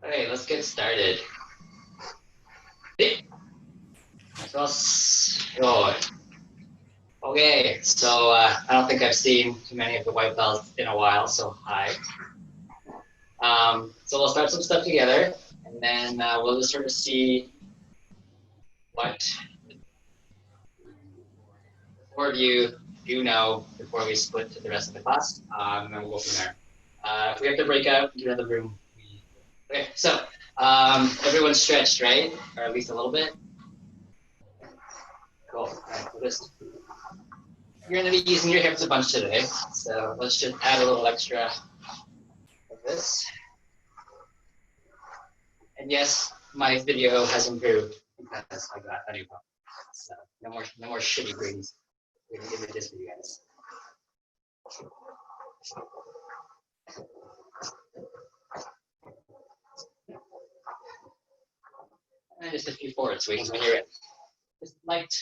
Okay, let's get started. Okay, so I don't think I've seen too many of the white belts in a while, so hi. So we'll start some stuff together, and then we'll just sort of see what four of you do know before we split to the rest of the class, and then we'll go from there. If we have to break out into another room, okay, so everyone's stretched, right? Or at least a little bit? Cool. All right, you're going to be using your hips a bunch today, so let's just add a little extra of this. And yes, my video has improved because I got a new phone. So no more shitty green images for you guys. And just a few forward swings when you're in. Just light.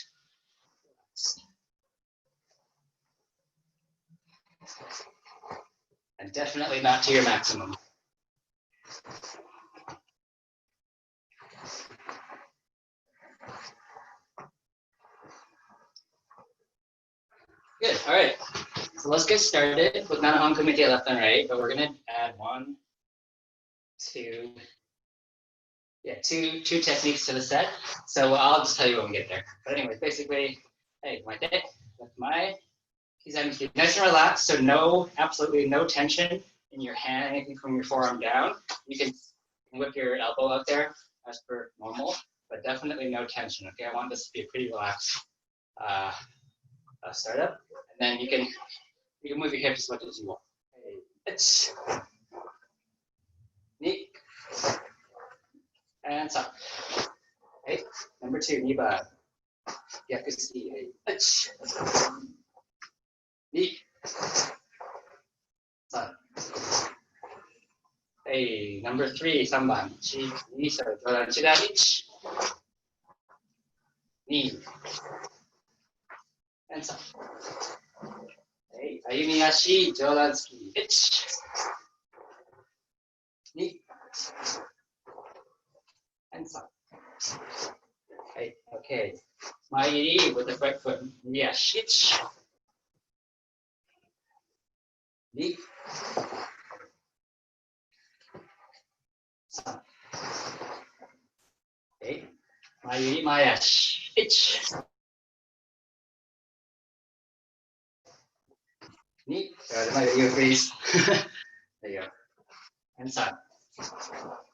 And definitely not to your maximum. Good, all right. So let's get started with Nana Kumite left and right, but we're gonna add two techniques to the set. So I'll just tell you when we get there. But anyway, basically, hey, my kizami, nice and relaxed, so absolutely no tension in your hand, anything from your forearm down. You can whip your elbow out there as per normal, but definitely no tension, okay? I want this to be a pretty relaxed startup. And then you can move your hips as much as you want. It's neat. And stop. Okay, number 2, Niba. Yakuski. Neat. Stop. Hey, number 3, Samban. Chi, Joran, Chidavich. Knee. And stop. Hey, Ayumi Ashi, Joranski. Itch. Knee. And stop. Hey, okay. Mairi with the right foot. Yes. Itch. Knee. Stop. Okay. Mairi Mayash. Itch. Neat. My video freeze. There you go. And stop.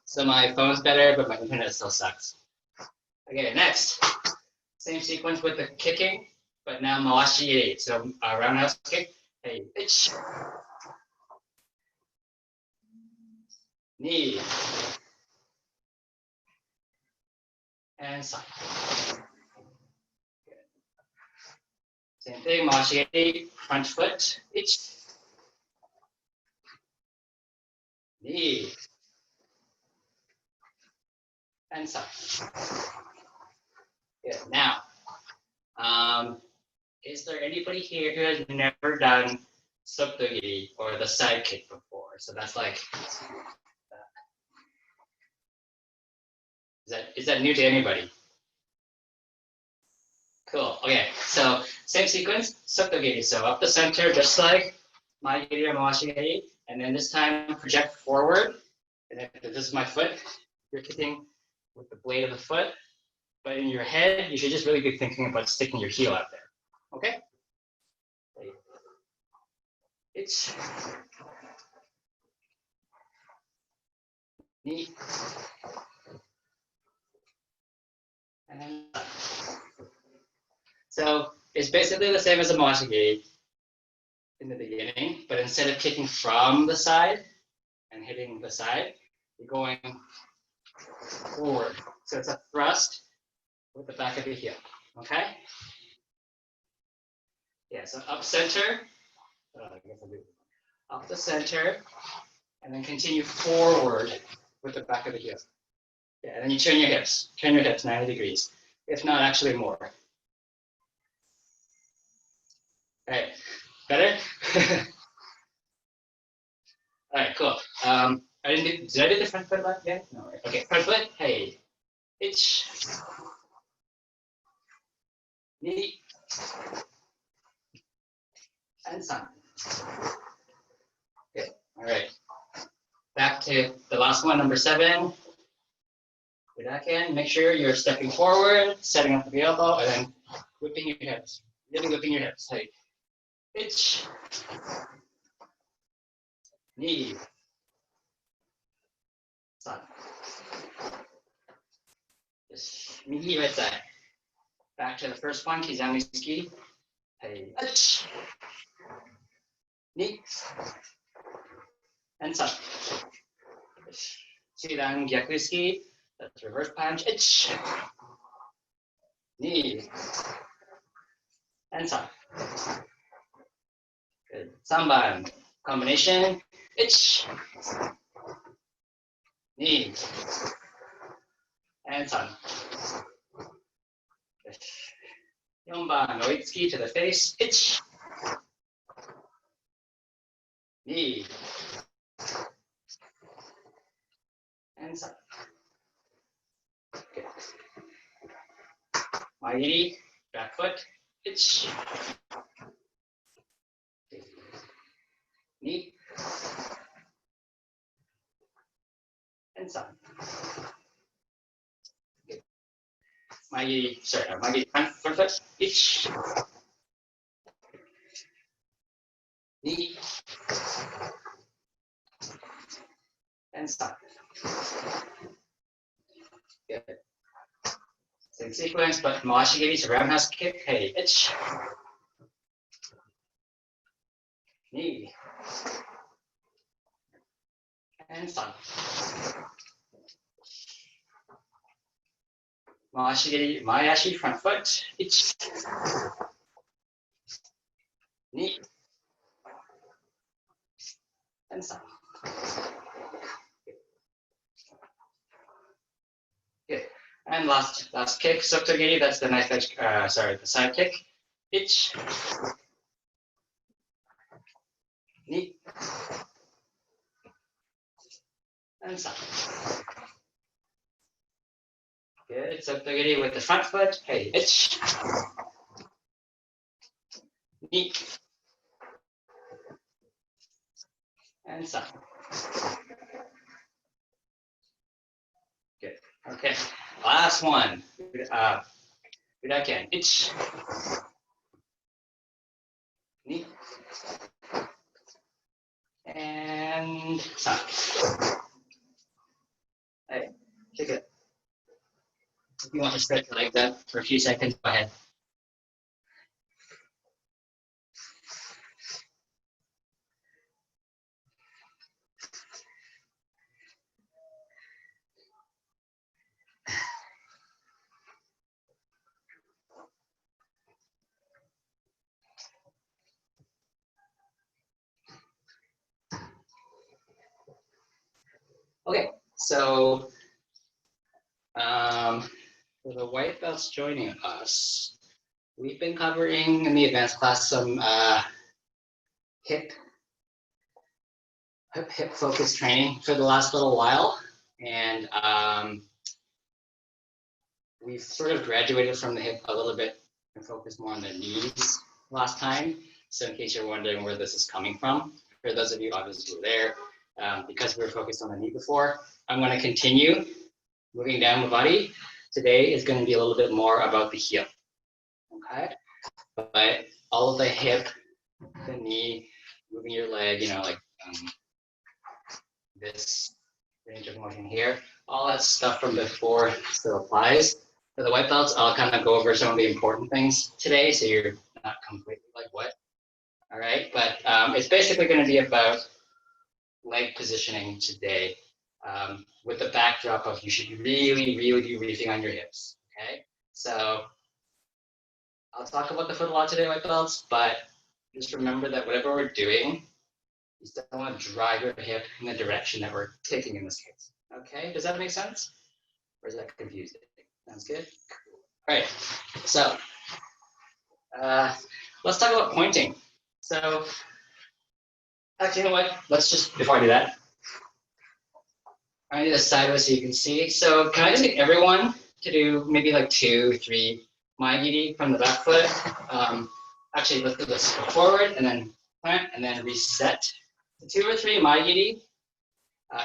So my phone's better, but my internet still sucks. Okay, next. Same sequence with the kicking, but now mawashi. So roundhouse kick. Hey, itch. Knee. And stop. Good. Same thing, mawashi, front foot, itch. Knee. And stop. Good. Now, is there anybody here who has never done sotogiri or the side kick before? So that's like, is that new to anybody? Cool. Okay, so same sequence, sotogiri. So up the center, just like maigiri or mawashigiri, and then this time project forward. And if this is my foot, you're kicking with the blade of the foot. But in your head, you should just really be thinking about sticking your heel out there. Okay? It's neat. And so it's basically the same as a mawashigiri in the beginning, but instead of kicking from the side and hitting the side, you're going forward. So it's a thrust with the back of the heel. Okay? Yeah, so up center. I guess I'll do up the center, and then continue forward with the back of the heel. Yeah, and then you turn your hips 90 degrees, if not actually more. All right, better? All right, cool. did I do the front foot left yet? No, right. Okay, front foot, hey. Ich. Knee. And sun. Good, all right. Back to the last one, number 7. Go back in, make sure you're stepping forward, setting up the elbow, and then whipping your hips. Really whipping your hips. Hey. Ich. Knee. Sun. Just knee right side. Back to the first one, Kizami ski. Hey. Ich. Knee. And sun. Shidan Gyakuski. That's reverse punch. Ich. Knee. And sun. Good. Samban. Combination. Ich. Knee. And sun. Yonban. Oitsuki to the face. Ich. Knee. And sun. Good. Mairi. Back foot. Ich. Knee. And sun. Good. Mairi front foot. Ich. Knee. And sun. Good. Same sequence, but Mawashigiri to roundhouse kick. Hey, ich. Knee. And sun. Mawashigiri, Mayashi front foot. Ich. Knee. And sun. Good. And last kick, Sotogiri, that's the knife edge, the side kick. Ich. Knee. And sun. Good. Sotogiri with the front foot. Hey, ich. Knee. And sun. Good. Okay. Last one. Budaken. Ich. Knee. And sun. Hey, take it. If you want to stretch your legs out for a few seconds, go ahead. Okay, so for the white belts joining us, we've been covering in the advanced class some hip focused training for the last little while, and we've sort of graduated from the hip a little bit and focused more on the knees last time. So in case you're wondering where this is coming from, for those of you obviously who were there, because we were focused on the knee before, I'm going to continue moving down the body. Today is going to be a little bit more about the heel, okay? But all of the hip, the knee, moving your leg, you know, like this range of motion here, all that stuff from before still applies. For the white belts, I'll kind of go over some of the important things today, so you're not completely like, what? All right, but it's basically going to be about leg positioning today, with the backdrop of you should really be breathing on your hips, okay? So I'll talk about the foot a lot today, white belts, but just remember that whatever we're doing, you still want to drive your hip in the direction that we're taking in this case, okay? Does that make sense? Or is that confusing? Sounds good? All right, so let's talk about pointing. So, actually, you know what? Let's just, before I do that, I'm gonna do this sideways so you can see. So can I just get everyone to do maybe like 2, 3 maigiri from the back foot? Actually, let's do this. Go forward and then plant and then reset. 2 or 3 maigiri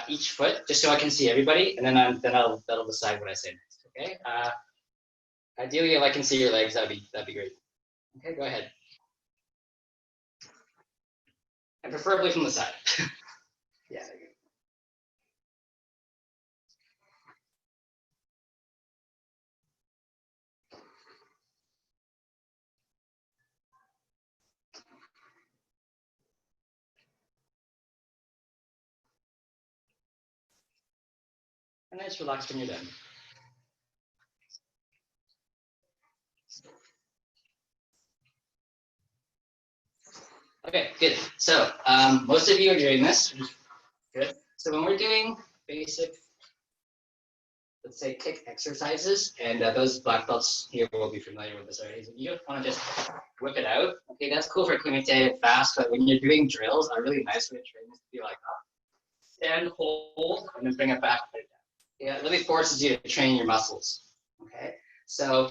each foot, just so I can see everybody, and then that'll decide what I say next. Okay. Ideally, if I can see your legs, that'd be great. Okay, go ahead. And preferably from the side. Yeah. There you go. And then just relax when you're done. Okay, good. So most of you are doing this. Good. So when we're doing basic, let's say, kick exercises, and those black belts here will be familiar with this already. So you don't want to just whip it out. Okay, that's cool for kumite fast, but when you're doing drills, a really nice way to train is to be like, stand, hold, and then bring it back. Yeah, it really forces you to train your muscles. Okay, so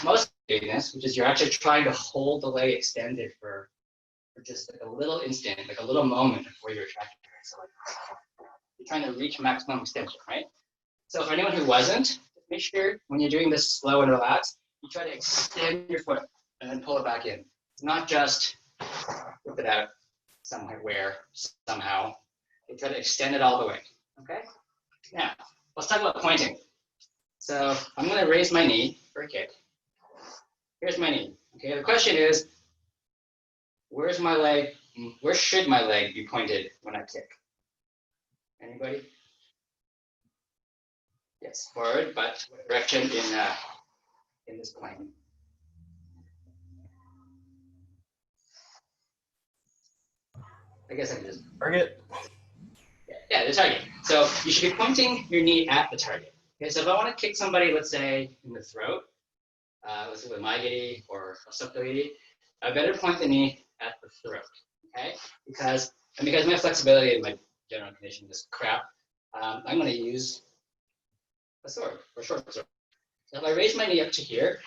most of doing this, which is you're actually trying to hold the leg extended for just like a little instant, like a little moment before you're attracted to it. So like, you're trying to reach maximum extension, right? So for anyone who wasn't, make sure when you're doing this slow and relaxed, you try to extend your foot and then pull it back in. It's not just whip it out somehow. You try to extend it all the way, okay? Now, let's talk about pointing. So I'm gonna raise my knee for a kick. Here's my knee, okay? The question is, where's my leg? Where should my leg be pointed when I kick? Anybody? Yes, forward, but what direction in this plane? I guess I can just target. Yeah, the target. So you should be pointing your knee at the target. Okay, so if I want to kick somebody, let's say in the throat, let's say with maigiri or sokogiri, I better point the knee at the throat. Okay, because my flexibility and my general condition is crap, I'm going to use a sword or short sword. So if I raise my knee up to here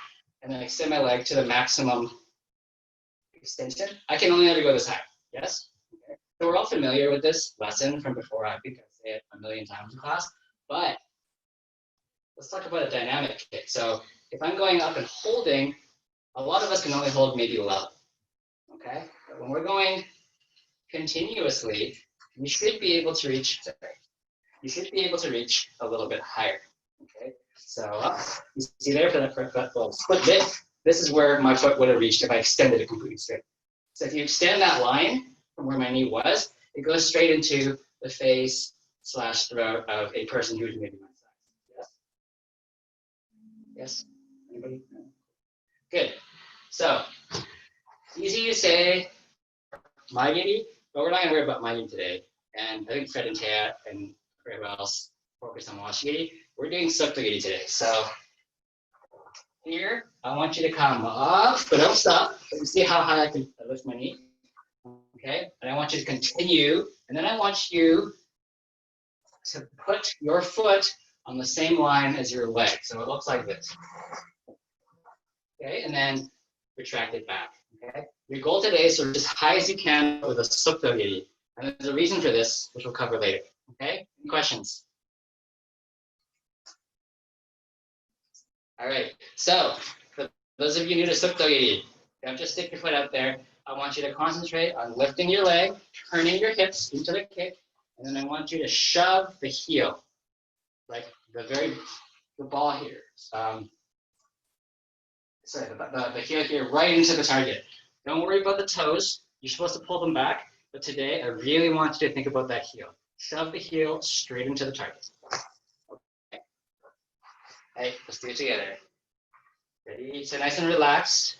and then extend my leg to the maximum extension, I can only ever go this high. Yes. Okay. So we're all familiar with this lesson from before. I think I say it a million times in class, but let's talk about a dynamic kick. So if I'm going up and holding, a lot of us can only hold maybe level, okay? But when we're going continuously, you should be able to reach a little bit higher, okay? So you see there for that little split bit, this is where my foot would have reached if I extended it completely straight. So if you extend that line from where my knee was, it goes straight into the face/throat of a person who's maybe my size. Yes? Yes? Anybody? Good. So, easy to say maigiri, but we're not going to worry about maigiri today. And I think Fred and Taya and everyone else focus on washigiri. We're doing sokogiri today. So, here, I want you to come up, but don't stop. You see how high I can lift my knee? Okay, and I want you to continue, and then I want you to put your foot on the same line as your leg. So it looks like this. Okay, and then retract it back. Okay, your goal today is to reach as high as you can with a sokogiri. And there's a reason for this, which we'll cover later. Okay, any questions? All right, so for those of you new to sokogiri, don't just stick your foot out there. I want you to concentrate on lifting your leg, turning your hips into the kick, and then I want you to shove the heel, like the ball here. Sorry, the heel here right into the target. Don't worry about the toes. You're supposed to pull them back, but today I really want you to think about that heel. Shove the heel straight into the target. Okay. Hey, let's do it together. Ready? So nice and relaxed.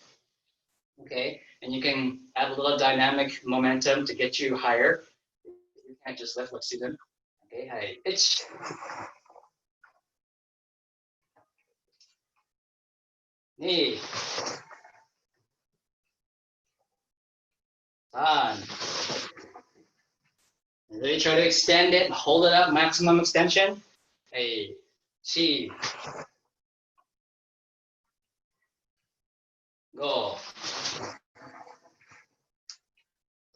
Okay, and you can add a little dynamic momentum to get you higher. You can't just lift like Susan. Okay, hey, pitch. Knee. On. 3. Ready? Try to extend it and hold it up, maximum extension. Hey, chi. Go.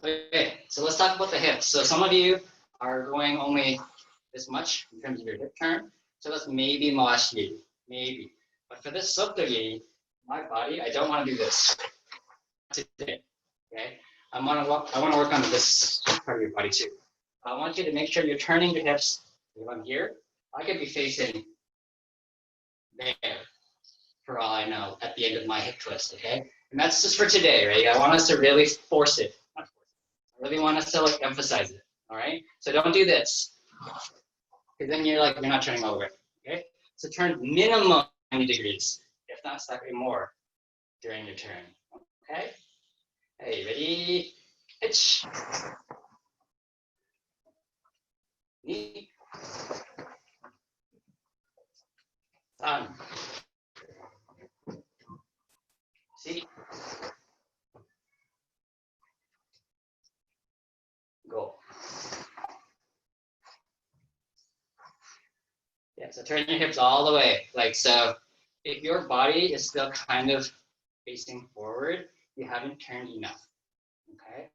Okay, so let's talk about the hips. So some of you are going only this much in terms of your hip turn. So that's maybe mawashi, maybe. But for this soto-gi, my body, I don't want to do this today. Okay, I want to work on this part of your body too. I want you to make sure you're turning your hips. If I'm here, I could be facing there for all I know at the end of my hip twist. Okay, and that's just for today, right? I want us to really force it. I really want us to like emphasize it. All right, so don't do this, because then you're not turning all the way. Okay, so turn minimum 90 degrees, if not slightly more, during your turn. Okay. Hey, ready? Hitch. Knee. San. See. Go. Yeah, so turn your hips all the way. Like so, if your body is still kind of facing forward, you haven't turned enough. Okay.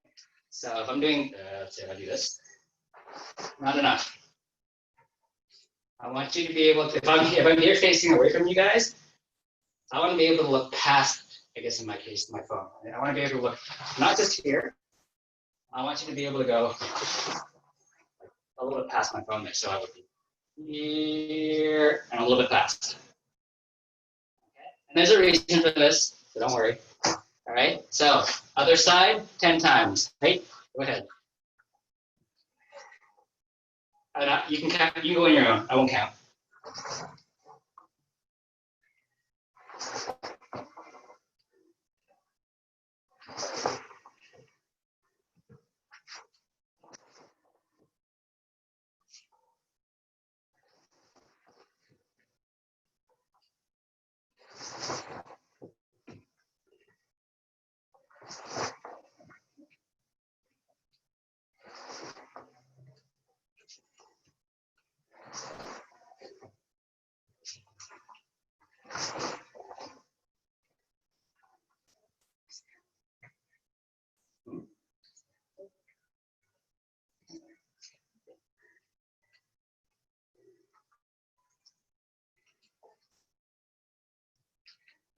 So if I'm doing, let's say if I do this, not enough. I want you to be able to, if I'm here facing away from you guys, I want to be able to look past, I guess in my case, my phone. I want to be able to look not just here. I want you to be able to go a little bit past my phone there. So I would be here and a little bit past. Okay. And there's a reason for this, so don't worry. All right. So other side, 10 times. Right? Go ahead. You can count. You can go on your own. I won't count.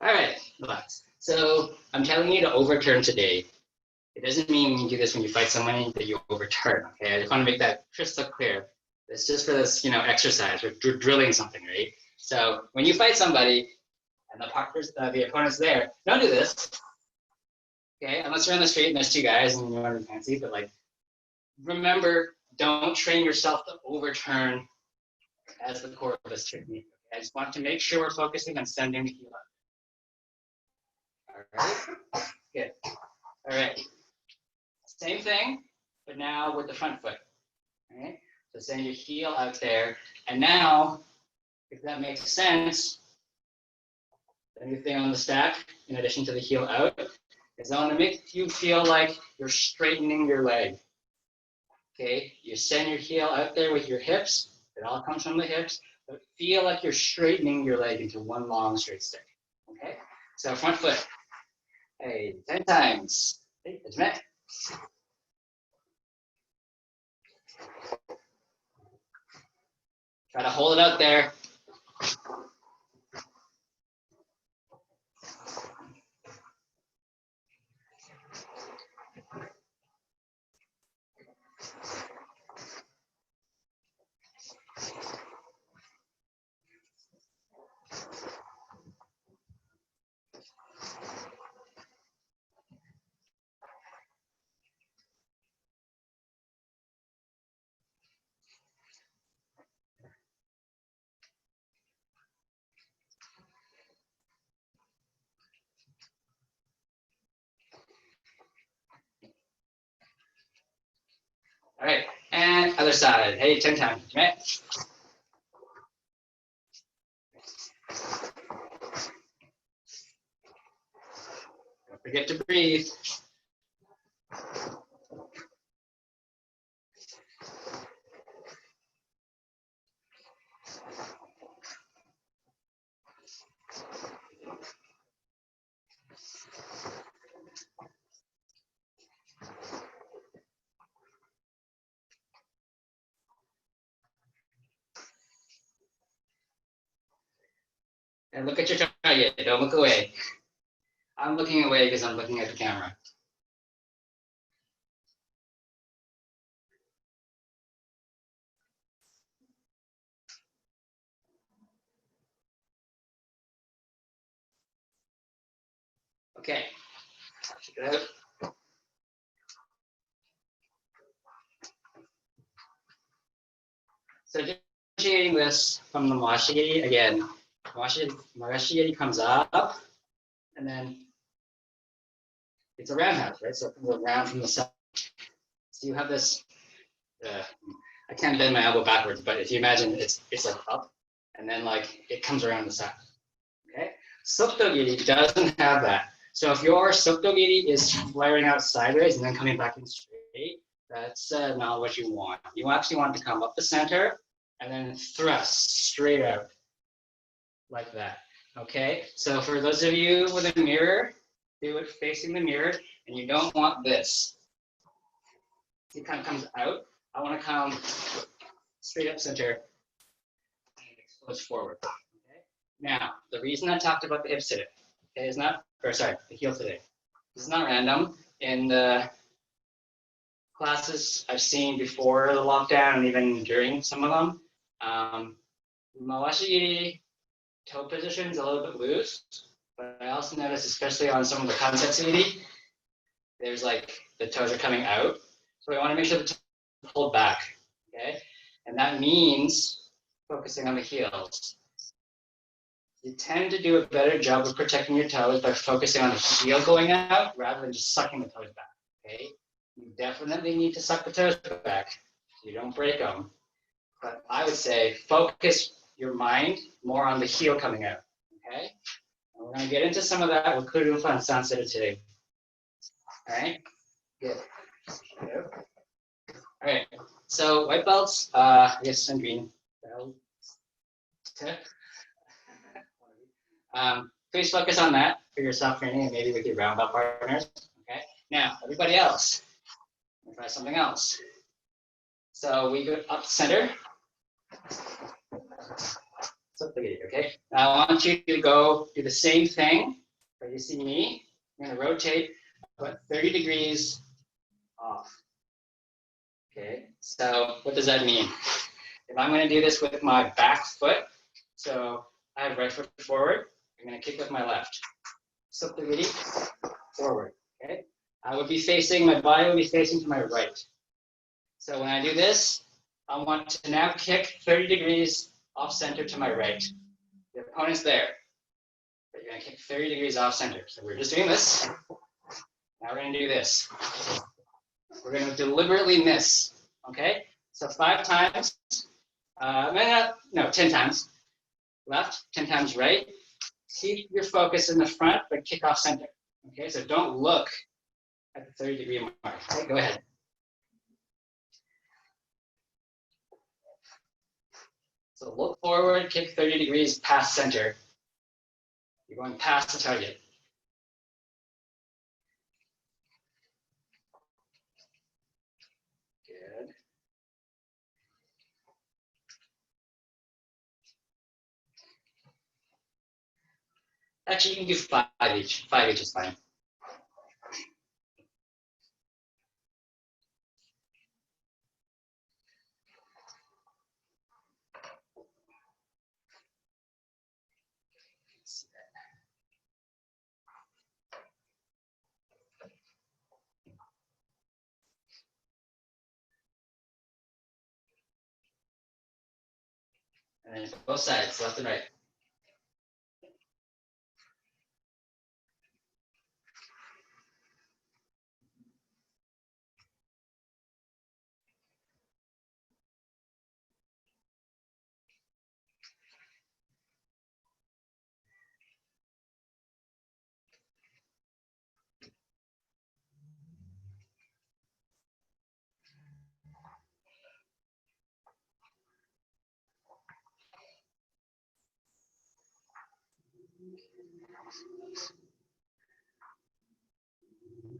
All right, relax. So I'm telling you to overturn today. It doesn't mean you do this when you fight someone that you overturn. Okay, I just want to make that crystal clear. It's just for this, exercise. We're drilling something, right? So when you fight somebody and the opponent's there, don't do this. Okay, unless you're on the street and there's two guys and you want to be fancy, but remember, don't train yourself to overturn as the core of this technique. Okay? I just want to make sure we're focusing on sending the heel up. All right, good. All right, same thing, but now with the front foot. All right, so send your heel out there, and now, if that makes sense, the new thing on the stack, in addition to the heel out, is I want to make you feel like you're straightening your leg. Okay, you send your heel out there with your hips. It all comes from the hips, but feel like you're straightening your leg into one long straight stick. Okay, so front foot. Hey, 10 times. Hey, admit. Try to hold it out there. All right, and other side. Hey, 10 times. Admit. Don't forget to breathe. And look at your target. Don't look away. I'm looking away because I'm looking at the camera. Okay, check it out. So differentiating this from the mawashigiri, again, mawashigiri comes up, and then it's a roundhouse, right? So it comes around from the side. So you have this, I can't bend my elbow backwards, but if you imagine it's like up, and then like it comes around the side, okay? Sotogiri doesn't have that. So if your sotogiri is flaring out sideways and then coming back in straight, that's not what you want. You actually want to come up the center and then thrust straight out like that, okay? So for those of you with a mirror, do it facing the mirror, and you don't want this. It kind of comes out. I want to come straight up center and explode forward, okay? Now, the reason I talked about the hips today is not, or sorry, the heel today. This is not random. In the classes I've seen before the lockdown and even during some of them, mawashigiri toe position is a little bit loose, but I also noticed, especially on some of the kansetsugiri, there's like the toes are coming out. So we want to make sure the toes are pulled back, okay? And that means focusing on the heels. You tend to do a better job of protecting your toes by focusing on the heel going out rather than just sucking the toes back, okay? You definitely need to suck the toes back so you don't break them. But I would say focus your mind more on the heel coming out, okay? And we're going to get into some of that with Kurumfa and Sansei today. All right, good. All right, so white belts, I guess, and green belts. Please focus on that for your self-training and maybe with your brown belt partners, okay? Now, everybody else, we'll try something else. So we go up center. Okay, now I want you to go do the same thing, but you see me, I'm gonna rotate about 30 degrees off. Okay, so what does that mean? If I'm gonna do this with my back foot, so I have right foot forward, I'm gonna kick with my left. Sotogiri, forward, okay? I would be facing, my body would be facing to my right. So when I do this, I want to now kick 30 degrees off center to my right. The opponent's there, but you're gonna kick 30 degrees off center. So we're just doing this. Now we're gonna do this. We're gonna deliberately miss, okay? So 5 times, no, 10 times. Left, 10 times right. Keep your focus in the front, but kick off center, okay? So don't look at the 30-degree mark, okay? Go ahead. So look forward, kick 30 degrees past center. You're going past the target. Good. Actually, you can do 5 each. 5 each is fine. And then both sides, left and right.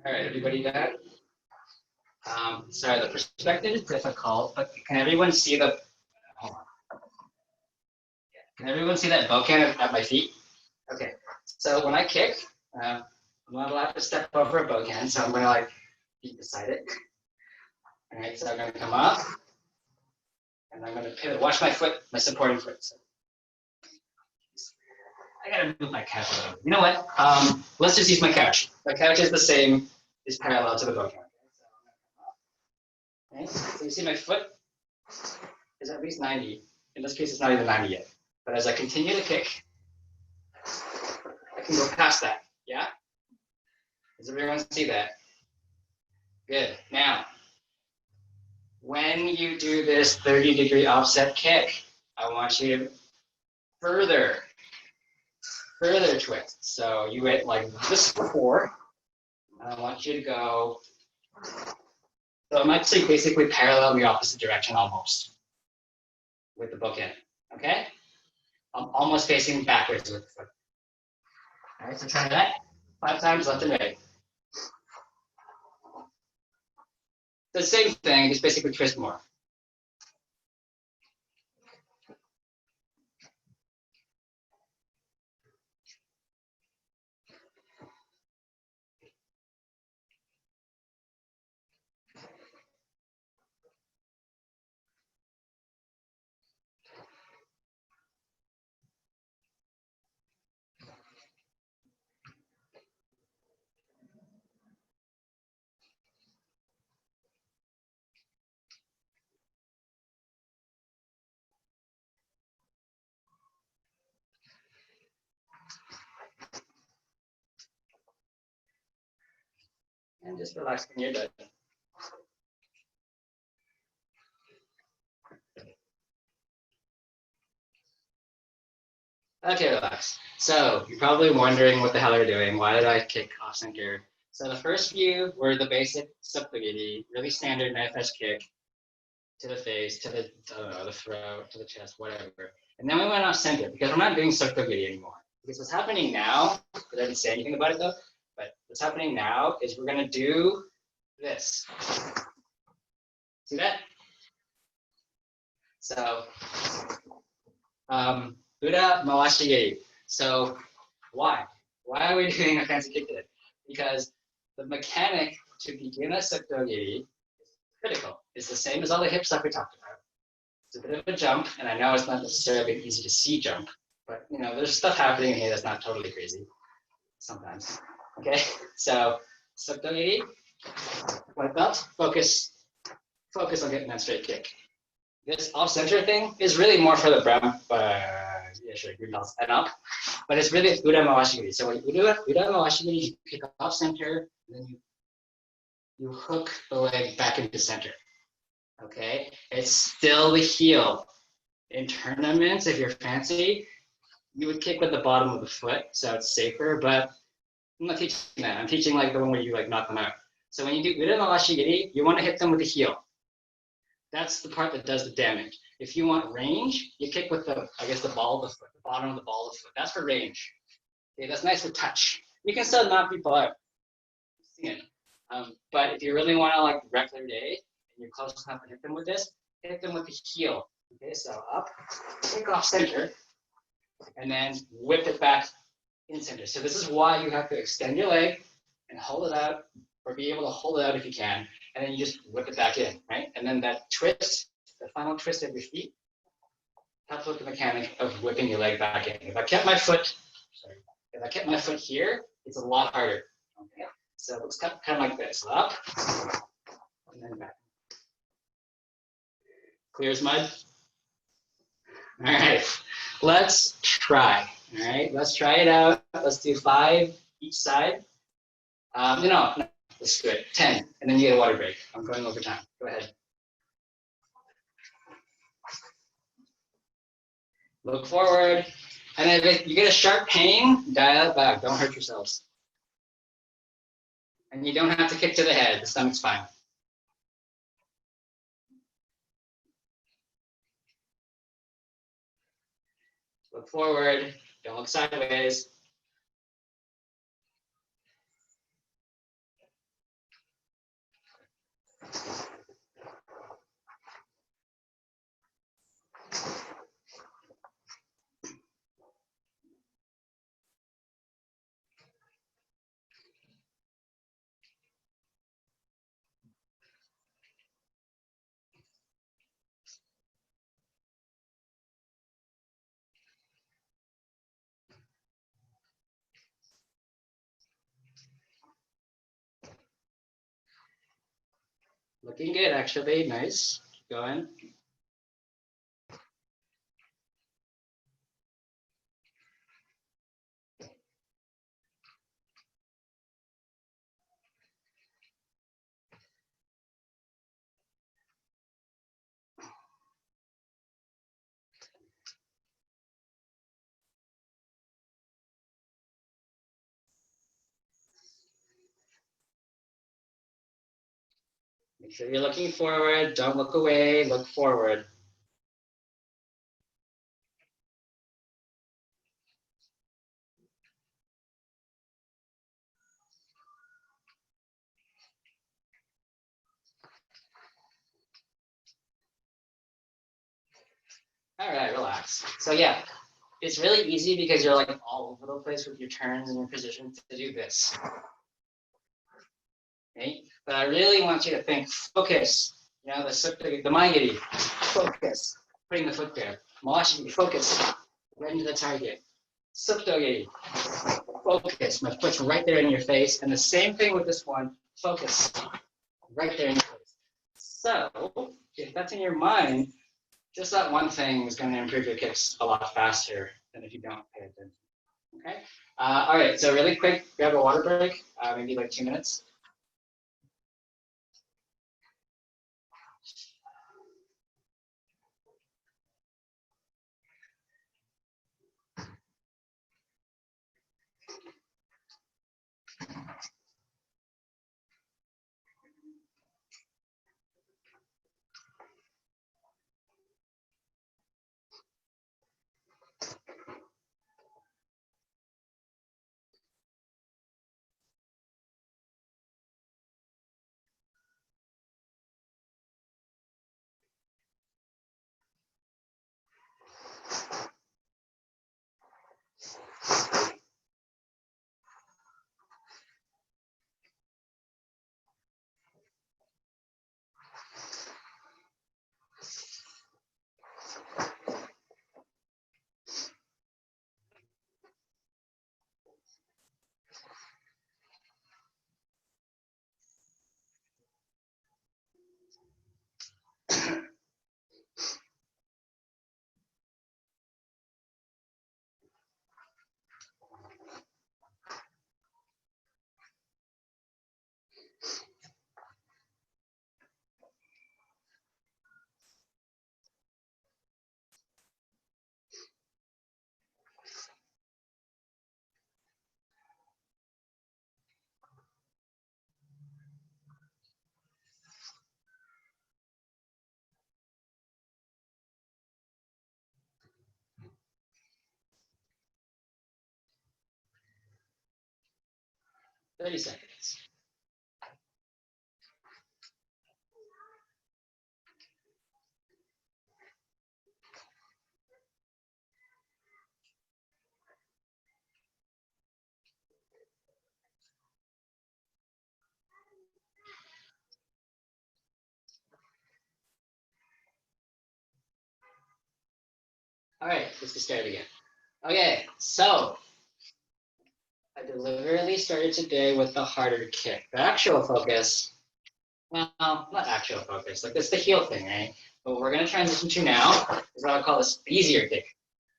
All right, everybody done? Sorry, the perspective is difficult, but can everyone see the, hold on. Can everyone see that bouquet at my feet? Okay, so when I kick, I'm not allowed to step over a boat hand, so I'm gonna like be beside it. All right, so I'm gonna come up, and I'm gonna pivot. Watch my foot, my supporting foot. So I gotta move my couch a little. You know what? Let's just use my couch. My couch is the same, is parallel to the boat hand. Okay, so you see my foot is at least 90. In this case, it's not even 90 yet. But as I continue to kick, I can go past that. Yeah? Does everyone see that? Good. Now, when you do this 30-degree offset kick, I want you to further twist. So you went like this before, and I want you to go. So I'm actually basically parallel in the opposite direction almost with the bookend. Okay? I'm almost facing backwards with the foot. All right, so try that 5 times left and right. The same thing, just basically twist more. And just relax when you're done. Okay, relax. So you're probably wondering what the hell you're doing. Why did I kick off center? So the first few were the basic subpagini, really standard knife edge kick to the face, to the throat, to the chest, whatever. And then we went off center because we're not doing subpagini anymore. Because what's happening now, I didn't say anything about it though, but what's happening now is we're gonna do this. See that? So, Buddha Mawashigiri. So, why? Why are we doing a fancy kick today? Because the mechanic to begin a Septogiri is critical. It's the same as all the hip stuff we talked about. It's a bit of a jump, and I know it's not necessarily easy to see jump, but you know, there's stuff happening in here that's not totally crazy sometimes. Okay, so Septogiri, white belt, focus on getting that straight kick. This off-center thing is really more for the brown, green belts and up, but it's really Uda Mawashigiri. So when you do Uda Mawashigiri, you kick off-center, and then you hook the leg back into center. Okay, it's still the heel. In tournaments, if you're fancy, you would kick with the bottom of the foot, so it's safer. But I'm not teaching that. I'm teaching like the one where you like knock them out. So when you do Uda Mawashigiri, you want to hit them with the heel. That's the part that does the damage. If you want range, you kick with the, I guess, the ball of the foot, the bottom of the ball of the foot. That's for range. Okay, that's nice for touch. You can still knock people out. But if you really want to like wreck their day, and you're close enough to hit them with this, hit them with the heel. Okay, so up, kick off center, and then whip it back in center. So this is why you have to extend your leg and hold it out, or be able to hold it out if you can, and then you just whip it back in, right? And then that twist, the final twist of your feet, helps with the mechanic of whipping your leg back in. If I kept my foot here, it's a lot harder. Okay, so it's kind of like this, up, and then back. Clear as mud? All right, let's try. All right, let's try it out. Let's do 5 each side. No, let's do it. 10, and then you get a water break. I'm going over time. Go ahead. Look forward. And then if you get a sharp pain, dial it back. Don't hurt yourselves. And you don't have to kick to the head. The stomach's fine. Look forward. Don't look sideways. Looking good, actually. Nice. Keep going. Make sure you're looking forward. Don't look away. Look forward. All right, relax. So yeah, it's really easy because you're like all over the place with your turns and your position to do this. Okay? But I really want you to think, focus. You know, the maigiri, focus. Putting the foot there. Mawashi, focus. Right into the target. Suptogiri, focus. My foot's right there in your face. And the same thing with this one, focus. Right there in your face. So, if that's in your mind, just that one thing is going to improve your kicks a lot faster than if you don't pay attention. Okay? All right, so really quick, grab a water break, maybe like 2 minutes. $30. All right, let's get started again. Okay, so I deliberately started today with the harder kick. The actual focus, well, not actual focus, like it's the heel thing, right? But what we're going to transition to now is what I call this easier kick,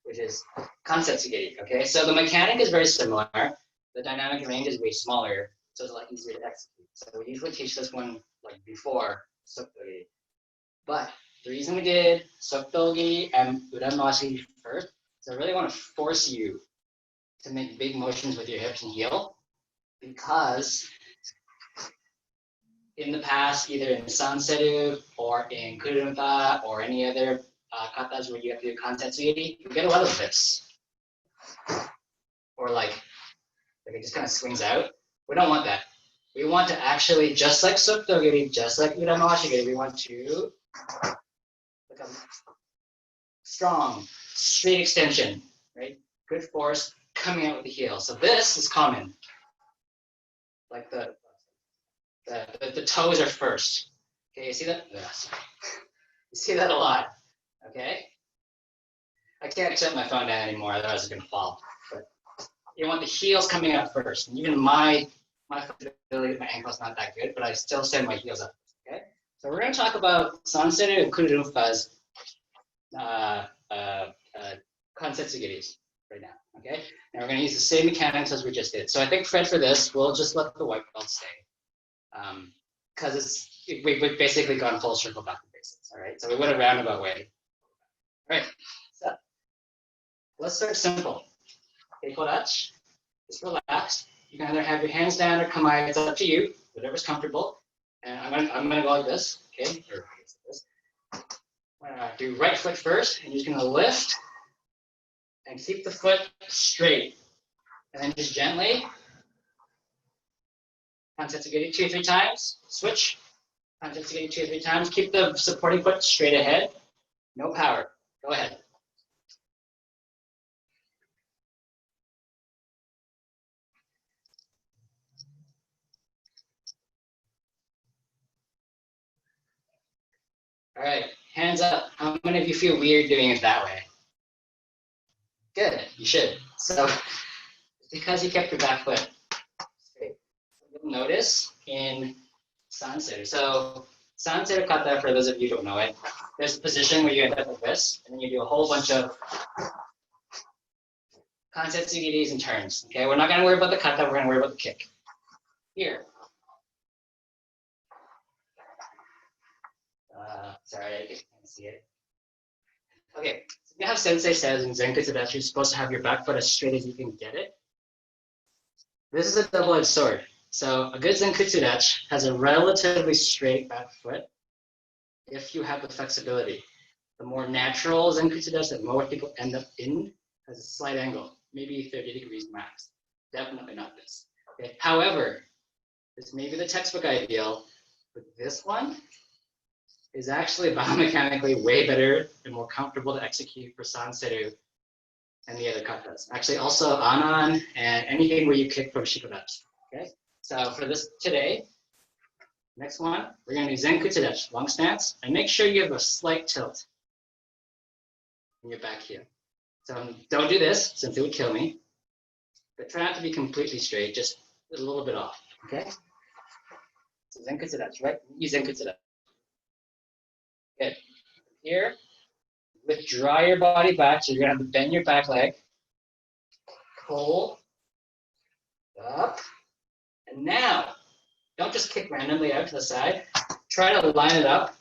which is kansetsugiri, okay? So the mechanic is very similar. The dynamic range is way smaller, so it's a lot easier to execute. So we usually teach this one like before soptogiri. But the reason we did soptogiri and uramawashi first is I really want to force you to make big motions with your hips and heel, because in the past, either in sanseru or in kurumpa or any other katas where you have to do kansetsugiri, you get a lot of this. Or like it just kind of swings out. We don't want that. We want to actually, just like soptogiri, just like uramawashigiri, we want to become strong, straight extension, right? Good force coming out with the heel. So this is common. Like the toes are first. Okay, you see that? Yes. You see that a lot. Okay? I can't set my phone down anymore, otherwise it's gonna fall. But you want the heels coming out first. And even my flexibility, my ankle's not that good, but I still send my heels up. Okay? So we're going to talk about Sanseru and Kururumfa's Kansetsugiris right now, okay? And we're going to use the same mechanics as we just did. So I think, Fred, for this, we'll just let the white belt stay. Because we've basically gone full circle back to basics, all right? So we went a roundabout way. All right, so let's start simple. Keikodachi, just relax. You can either have your hands down or kamae, it's up to you, whatever's comfortable. And I'm gonna go like this, okay? Or this. I'm gonna do right foot first, and you're just gonna lift and keep the foot straight. And then just gently, Kansetsugi 2 or 3 times, switch. Kansetsugi 2 or 3 times, keep the supporting foot straight ahead. No power, go ahead. All right, hands up. How many of you feel weird doing it that way? Good, you should. So, because you kept your back foot straight, you'll notice in Sanseru. So, Sanseru kata, for those of you who don't know it, there's a position where you end up like this, and then you do a whole bunch of Kansetsugiris and turns. Okay, we're not going to worry about the kata, we're going to worry about the kick. Here. Sorry, I can't see it. Okay, so you know how Sensei says in Zenkutsu that you're supposed to have your back foot as straight as you can get it? This is a double-edged sword. So a good Zenkutsu has a relatively straight back foot if you have the flexibility. The more natural Zenkutsu that more people end up in has a slight angle, maybe 30 degrees max. Definitely not this. Okay. However, this may be the textbook ideal, but this one is actually biomechanically way better and more comfortable to execute for Sanseru and the other katas. Actually, also Anan and anything where you kick from Shikodachi. Okay, so for this today, next one, we're going to do Zenkutsu, long stance, and make sure you have a slight tilt in your back heel. So don't do this, since it would kill me, but try not to be completely straight, just a little bit off. Okay, so Zenkutsu, right? Use Zenkutsu. Good. Here, withdraw your body back, so you're going to have to bend your back leg. Pull up. And now, don't just kick randomly out to the side. Try to line it up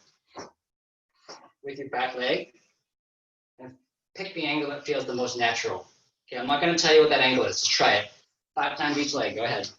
with your back leg and pick the angle that feels the most natural. Okay, I'm not going to tell you what that angle is. Just try it. 5 times each leg. Go ahead.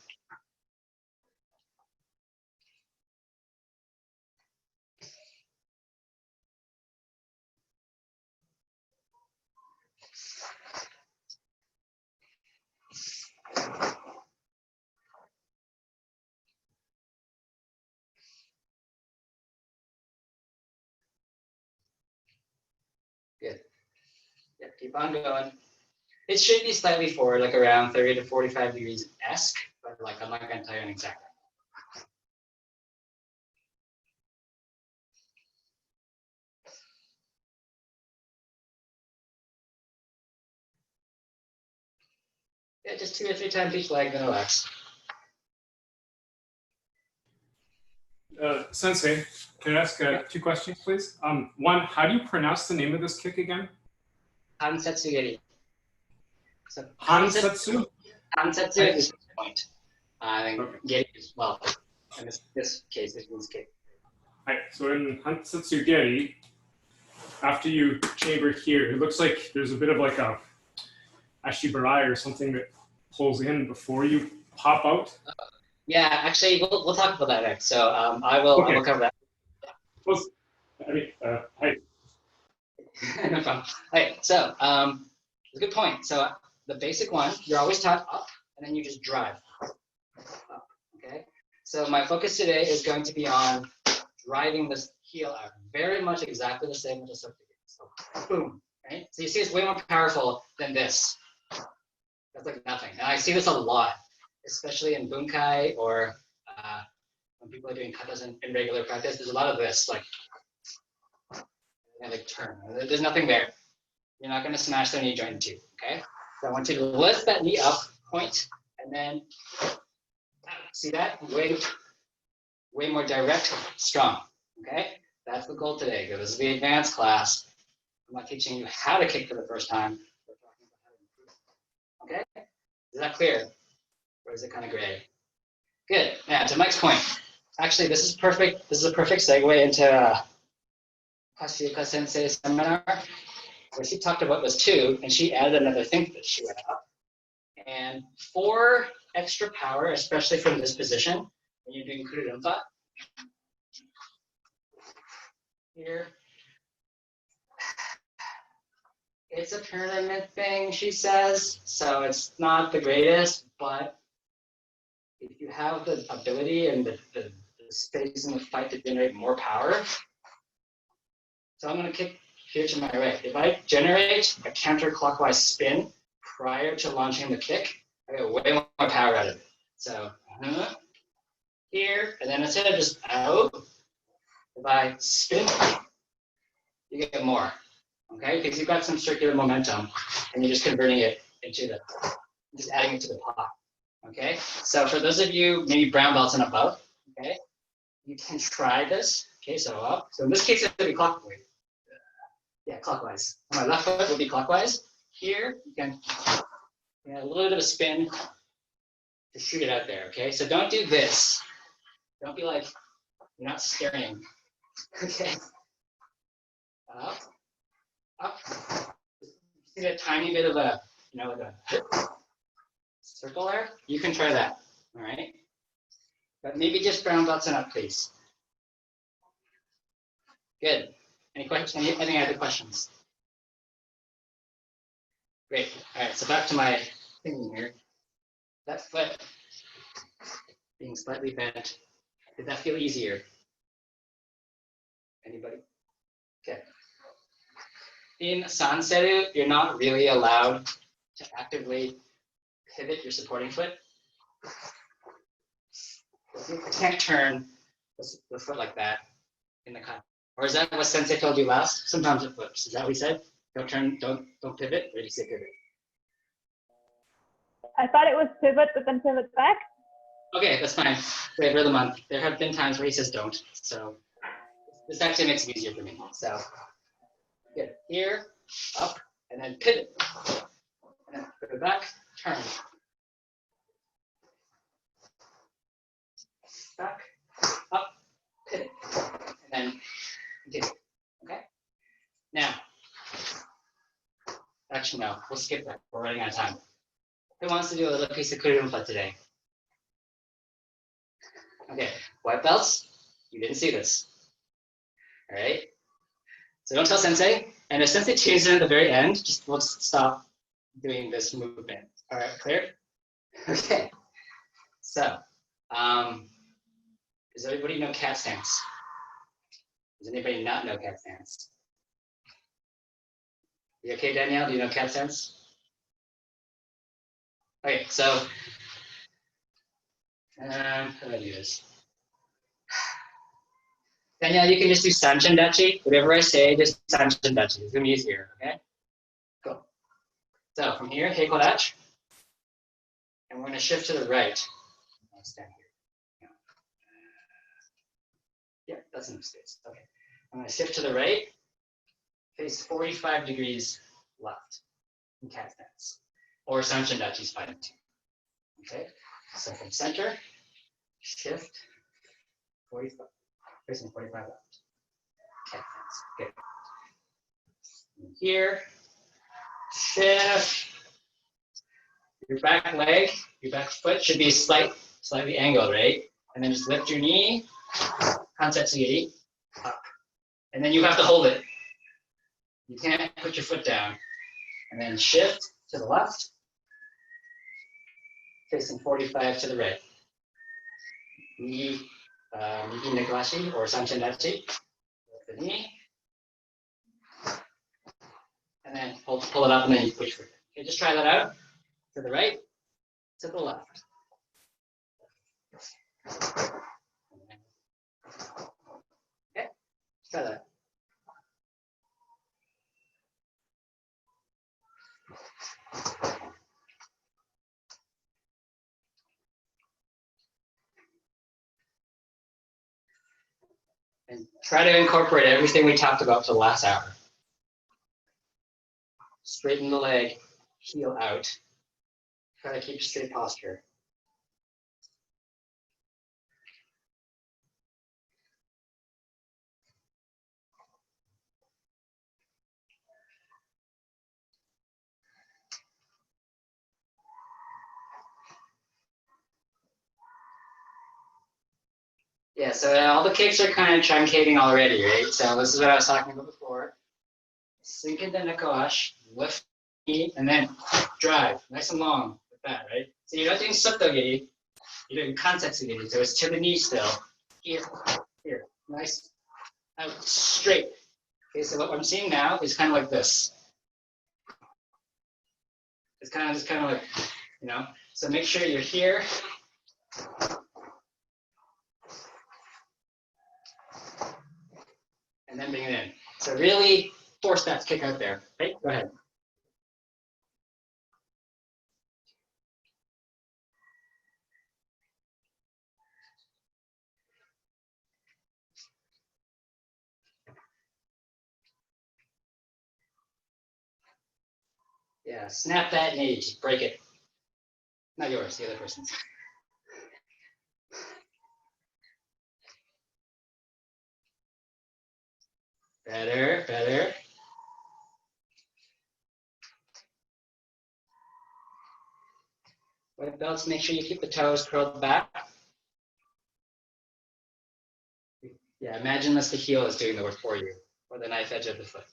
Good. Yeah, keep on going. It should be slightly forward, like around 30 to 45 degrees-esque, but like I'm not going to tell you an exact. Yeah, just 2 or 3 times each leg, then relax. Sensei, can I ask 2 questions, please? One, how do you pronounce the name of this kick again? Hansetsu-geri. So Hansetsu? Hansetsu is the point. Okay. Geri is, well, in this case, it means kick. Right, so in Hansetsu Geri, after you chamber here, it looks like there's a bit of like a ashibarai or something that pulls in before you pop out. Yeah, actually, we'll talk about that next. So I will cover that. Well, I mean, hi. No problem. Hey, so it's a good point. So the basic one, you're always taught up, and then you just drive up. Okay. So my focus today is going to be on driving this heel out, very much exactly the same as the circuit. So boom, right? So you see, it's way more powerful than this. That's like nothing. And I see this a lot, especially in bunkai or when people are doing katas in regular practice. There's a lot of this, like turn. There's nothing there. You're not going to smash the knee joint in 2. Okay. So I want you to lift that knee up, point, and then see that way more direct, strong. Okay, that's the goal today. This is the advanced class. I'm not teaching you how to kick for the first time. We're talking about how to improve. Okay, is that clear? Or is it kind of gray? Good. Now to Mike's point. Actually, this is perfect. This is a perfect segue into Kelvin Sensei's seminar, where she talked about this too, and she added another thing that she went up. And for extra power, especially from this position, when you're doing kururumpa, here, it's a tournament thing, she says, so it's not the greatest, but if you have the ability and the space in the fight to generate more power, so I'm going to kick here to my right. If I generate a counterclockwise spin prior to launching the kick, I get way more power out of it. So here, and then instead of just out, if I spin, you get more. Okay, because you've got some circular momentum, and you're just converting it into the, just adding it to the pot. Okay, so for those of you maybe brown belts and above, okay, you can try this. Okay, so up. So in this case, it would be clockwise. Yeah, clockwise. My left foot will be clockwise. Here, you can add a little bit of a spin to shoot it out there. Okay, so don't do this. Don't be like, you're not staring. Okay. Up, up. See a tiny bit of a, like a circle there? You can try that. All right. But maybe just brown belts and up, please. Good. Any questions? Any other questions? Great. All right. So back to my thing here. That foot being slightly bent. Did that feel easier? Anybody? Okay. In sanseru, you're not really allowed to actively pivot your supporting foot. You can't turn the foot like that in the cut. Or is that what Sensei told you last? Sometimes it flips. Is that what he said? Don't turn, don't pivot, or did he say pivot? I thought it was pivot, but then pivot back. Okay, that's fine. Wait for the month. There have been times where he says don't. So this actually makes it easier for me. So good. Here, up, and then pivot. And then pivot back, turn. Back, up, pivot. And then continue. Okay? Now, actually no, we'll skip that. We're running out of time. Who wants to do a little piece of kururumpa today? Okay, white belts, you didn't see this. All right? So don't tell Sensei. And if Sensei changes it at the very end, we'll just stop doing this movement. All right, clear? Okay. So, does everybody know cat stance? Does anybody not know cat stance? You okay, Danielle? Do you know cat stance? Okay, so, how do I do this? Danielle, you can just do Sanchin Dachi. Whatever I say, just Sanchin Dachi. It's gonna be easier, okay? Cool. So from here, Heiko Dachi. And we're gonna shift to the right. I'll stand here. Yeah, that's enough space. Okay. I'm gonna shift to the right, face 45 degrees left in cat stance. Or Sanchin Dachi is fine too. Okay, so from center, shift 45, facing 45 left. Cat stance. Good. And here, shift. Your back leg, your back foot should be slightly angled, right? And then just lift your knee, Kansetsu up. And then you have to hold it. You can't put your foot down. And then shift to the left, facing 45 to the right. Knee, Migi Negawashi or Sanchin Dachi. Lift the knee. And then pull it up and then you push for it. Okay, just try that out. To the right, to the left. Okay, try that. And try to incorporate everything we talked about for the last hour. Straighten the leg, heel out. Try to keep straight posture. Yeah, so all the kicks are kind of truncating already, right? So this is what I was talking about before. Sink into Nakawash, lift knee, and then drive, nice and long with that, right? So you're not doing Soto-giri, you're doing Kansetsu-giri, so it's to the knee still. Here, here, nice, out, straight. Okay, so what I'm seeing now is kind of like this. It's kind of just kind of like, you know, so make sure you're here. And then bring it in. So really force that kick out there. Right? Go ahead. Yeah, snap that knee, just break it. Not yours, the other person's. Better, better. White belts, make sure you keep the toes curled back. Yeah, imagine this the heel is doing the work for you, or the knife edge of the foot.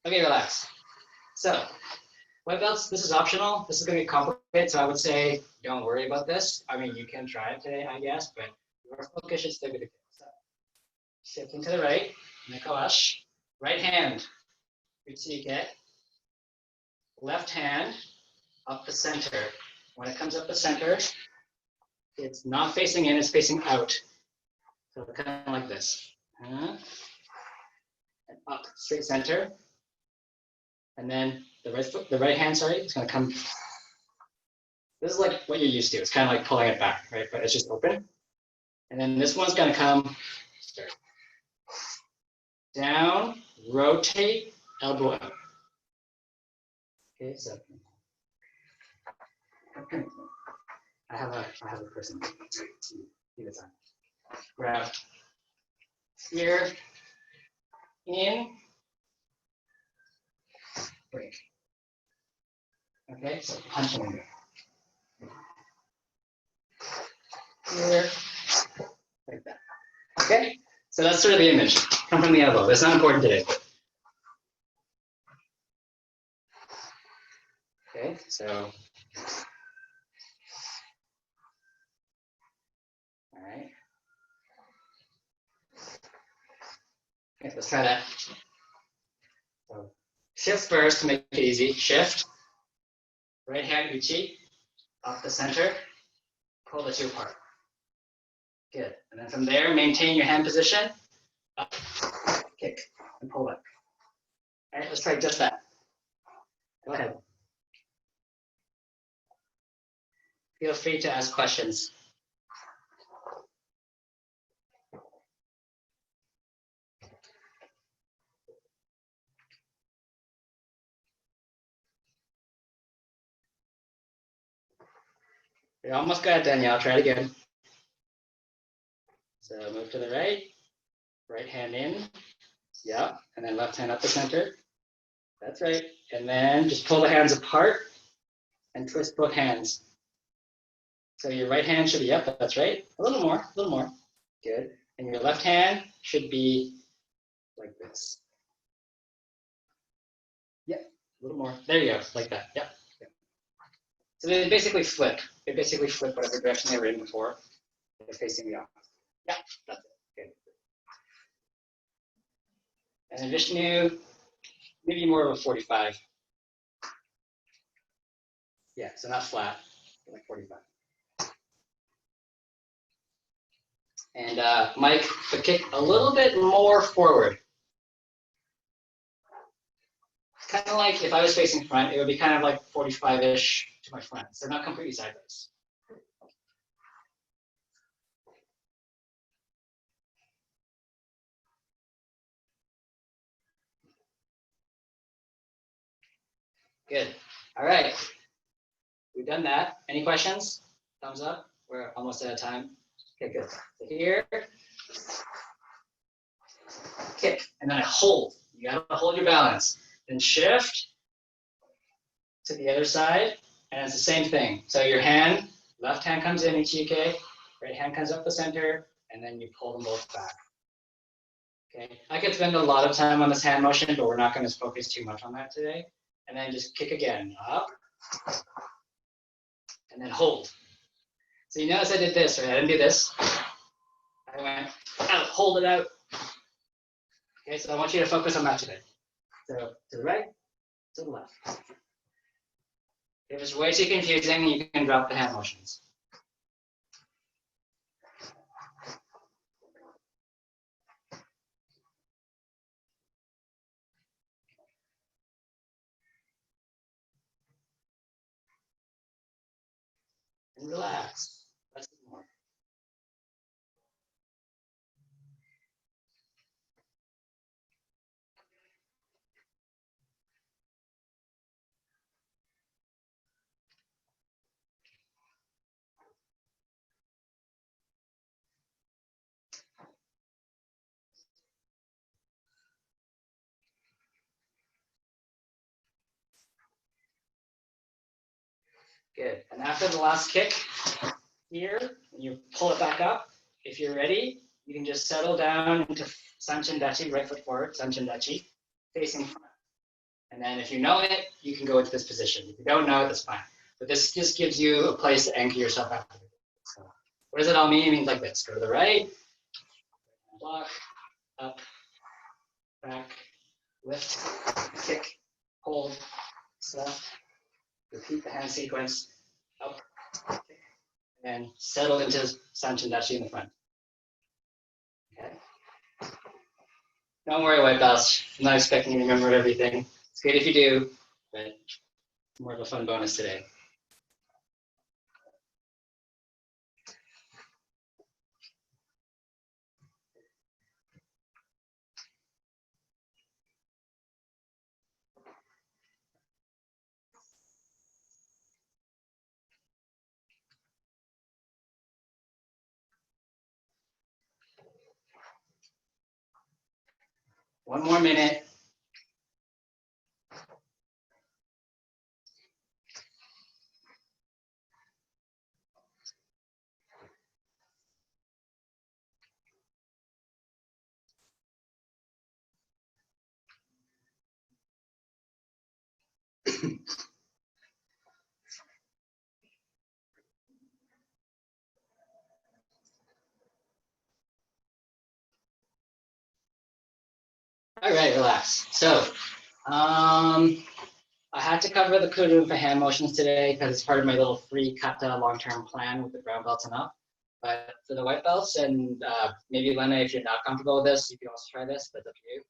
Okay, relax. So, white belts, this is optional. This is going to get complicated, so I would say don't worry about this. I mean, you can try it today, I guess, but your focus should still be the kick. So, shifting to the right, Nakawash. Right hand, Uchike. Left hand up the center. When it comes up the center, it's not facing in, it's facing out. So kind of like this. And up, straight center. And then the right foot, the right hand, sorry, is going to come. This is like what you're used to. It's kind of like pulling it back, right? But it's just open. And then this one's going to come down, rotate, elbow out. Okay, so I have a person. Grab here, in, break. Okay, so punch in here, like that. Okay, so that's sort of the image. Come from the elbow. That's not important today. Okay, so all right. Okay, let's try that. So shift first to make it easy. Shift. Right hand uchi, off the center. Pull the two apart. Good. And then from there, maintain your hand position. Up, kick, and pull back. All right, let's try just that. Go ahead. Feel free to ask questions. You're almost good, Danielle. Try it again. So move to the right. Right hand in. Yeah. And then left hand up the center. That's right. And then just pull the hands apart and twist both hands. So your right hand should be up. That's right. A little more. A little more. Good. And your left hand should be like this. Yep. A little more. There you go. Like that. Yep. So they basically flip. They basically flip whatever direction they were in before. They're facing the opposite. Yeah, that's it. Good. And then Vishnu, maybe more of a 45. Yeah, so not flat, like 45. And Mike, the kick a little bit more forward. Kind of like if I was facing front, it would be kind of like 45-ish to my front. So not completely sideways. Good. All right. We've done that. Any questions? Thumbs up. We're almost out of time. Okay, good. So here, kick, and then I hold. You gotta hold your balance. Then shift to the other side, and it's the same thing. So your hand, left hand comes in, Ichike, right hand comes up the center, and then you pull them both back. Okay, I could spend a lot of time on this hand motion, but we're not going to focus too much on that today. And then just kick again, up, and then hold. So you notice I did this, right? I didn't do this. I went out, hold it out. Okay, so I want you to focus on that today. So to the right, to the left. If it's way too confusing, you can drop the hand motions. And relax. Let's do more. Good. And after the last kick here, and you pull it back up, if you're ready, you can just settle down into Sanchin Dachi, right foot forward, Sanchin Dachi, facing front. And then if you know it, you can go into this position. If you don't know it, that's fine. But this just gives you a place to anchor yourself after. So what does it all mean? It means like this. Go to the right, block, up, back, lift, kick, hold, step. Repeat the hand sequence, up, kick, and settle into Sanchin Dachi in the front. Okay. Don't worry, white belts. I'm not expecting you to remember everything. It's good if you do, but more of a fun bonus today. One more minute. All right, relax. So, I had to cover the kudu for hand motions today because it's part of my little free kata long-term plan with the brown belts and up. But for the white belts and maybe Lena, if you're not comfortable with this, you can also try this, but it's up to you.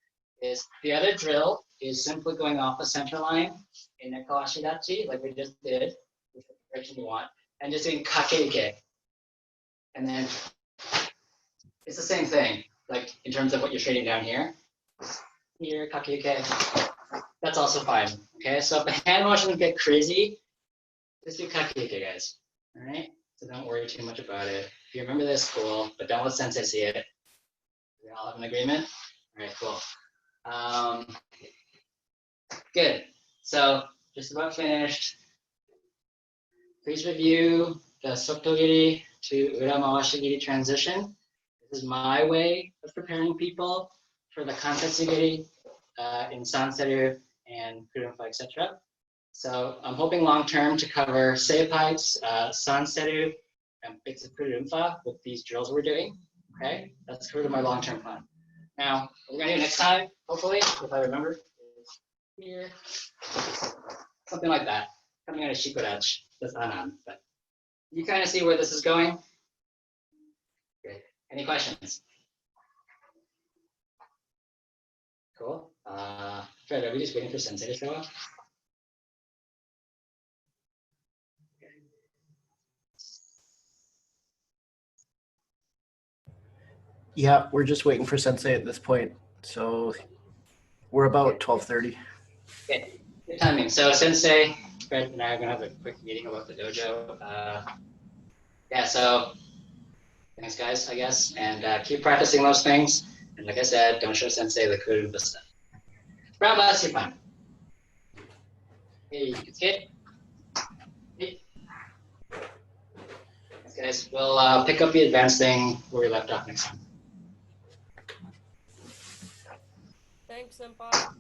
Is the other drill is simply going off the center line in a kawashidachi, like we just did, which direction you want, and just doing kakeke. And then it's the same thing, like in terms of what you're trading down here. Here, kakeke. That's also fine. Okay, so if the hand motions get crazy, just do kakeke, guys. All right, so don't worry too much about it. If you remember this, cool, but don't let sensei see it. We all have an agreement? All right, cool. Good. So just about finished. Please review the Sotogiri to Uramawashigiri transition. This is my way of preparing people for the Kantatsugiri in Sanseru and Kurumfa, etc. So I'm hoping long-term to cover Seipai's, Sanseru, and bits of Kurumfa with these drills we're doing. Okay, that's sort of my long-term plan. Now, what we're gonna do next time, hopefully, if I remember, is here, something like that, coming out of Shikodachi, that's Anan, but you kind of see where this is going. Great. Any questions? Cool. Fred, are we just waiting for Sensei to show up? Yeah, we're just waiting for Sensei at this point. So we're about 12:30. Okay. Good timing. So Sensei, Fred and I are gonna have a quick meeting about the dojo. Yeah, so thanks guys, I guess, and keep practicing those things. And like I said, don't show Sensei the Kuruba stuff. Brown bus, you're fine. Hey, you can skate. Hey. Thanks guys. We'll pick up the advanced thing where we left off next time. Thanks, Senpai.